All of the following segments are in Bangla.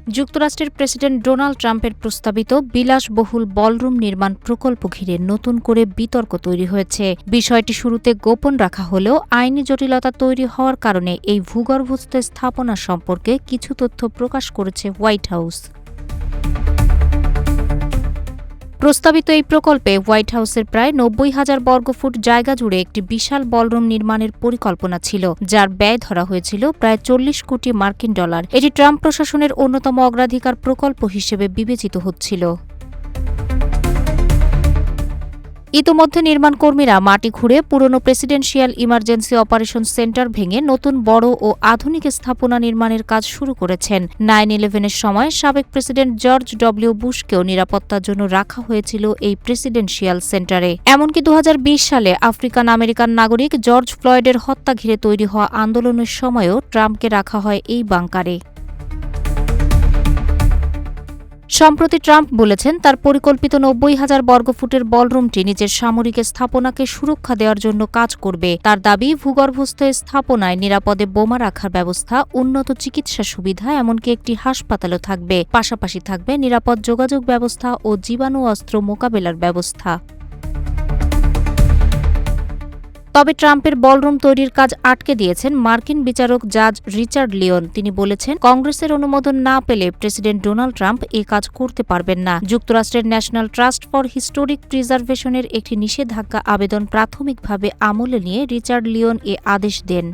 যুক্তরাষ্ট্রের প্রেসিডেন্ট ডোনাল্ড ট্রাম্পের প্রস্তাবিত বিলাসবহুল বলরুম নির্মাণ প্রকল্প ঘিরে নতুন করে বিতর্ক তৈরি হয়েছে। বিষয়টি শুরুতে গোপন রাখা হলেও আইনি জটিলতা তৈরি হওয়ার কারণে এই ভূগর্ভস্থ স্থাপনা সম্পর্কে কিছু তথ্য প্রকাশ করেছে হোয়াইট হাউস। প্রস্তাবিত এই প্রকল্পে হোয়াইট হাউসের প্রায় ৯০,০০০ বর্গফুট জায়গা জুড়ে একটি বিশাল বলরুম নির্মাণের পরিকল্পনা ছিল, যার ব্যয় ধরা হয়েছিল প্রায় $৪০ কোটি। এটি ট্রাম্প প্রশাসনের অন্যতম অগ্রাধিকার প্রকল্প হিসেবে বিবেচিত হচ্ছিল। ইতোমধ্যে নির্মাণ কর্মীরা মাটি খুঁড়ে পুরনো প্রেসিডেন্সিয়াল ইমার্জেন্সি অপারেশন সেন্টার ভেঙে নতুন বড় ও আধুনিক স্থাপনা নির্মাণের কাজ শুরু করেছেন। 9/11-এর সময় সাবেক প্রেসিডেন্ট জর্জ ডব্লিউ বুশকেও নিরাপত্তার জন্য রাখা হয়েছিল এই প্রেসিডেন্সিয়াল সেন্টারে। এমনকি 2020 সালে আফ্রিকান আমেরিকান নাগরিক জর্জ ফ্লয়েডের হত্যা ঘিরে তৈরি হওয়া আন্দোলনের সময়ও ট্রাম্পকে রাখা হয় এই বাংকারে। সম্প্রতি ট্রাম্প বলেছেন, তার পরিকল্পিত ৯০,০০০ বর্গফুটের বলরুমটি নিজের সামরিক স্থাপনাকে সুরক্ষা দেওয়ার জন্য কাজ করবে। তার দাবি, ভূগর্ভস্থ স্থাপনায় নিরাপদে বোমা রাখার ব্যবস্থা, উন্নত চিকিৎসা সুবিধা, এমনকি একটি হাসপাতালও থাকবে। পাশাপাশি থাকবে নিরাপদ যোগাযোগ ব্যবস্থা ও জীবাণু অস্ত্র মোকাবেলার ব্যবস্থা। তবে ট্রাম্পের বলরুম তৈরির কাজ আটকে দিয়েছেন মার্কিন বিচারক জাজ রিচার্ড লিওন। তিনি বলেছেন, কংগ্রেসের অনুমোদন না পেলে প্রেসিডেন্ট ডোনাল্ড ট্রাম্প এ কাজ করতে পারবেন না। যুক্তরাষ্ট্রের ন্যাশনাল ট্রাস্ট ফর হিস্টোরিক প্রিজার্ভেশনের একটি নিষেধাজ্ঞা আবেদন প্রাথমিকভাবে আমলে নিয়ে রিচার্ড লিওন এ আদেশ দেন।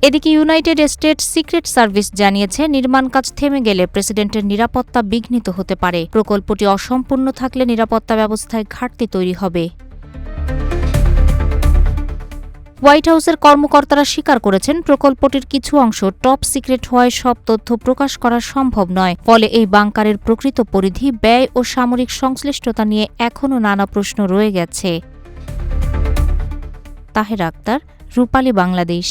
এদিকে ইউনাইটেড স্টেটস সিক্রেট সার্ভিস জানিয়েছে, নির্মাণ কাজ থেমে গেলে প্রেসিডেন্টের নিরাপত্তা বিঘ্নিত হতে পারে। প্রকল্পটি অসম্পূর্ণ থাকলে নিরাপত্তা ব্যবস্থায় ঘাটতি তৈরি হবে। হোয়াইট হাউসের কর্মকর্তারা স্বীকার করেছেন, প্রকল্পটির কিছু অংশ টপ সিক্রেট হওয়ায় সব তথ্য প্রকাশ করা সম্ভব নয়। ফলে এই বাংকারের প্রকৃত পরিধি, ব্যয় ও সামরিক সংশ্লিষ্টতা নিয়ে এখনও নানা প্রশ্ন রয়ে গেছে। তাহের আক্তার, রূপালী বাংলাদেশ।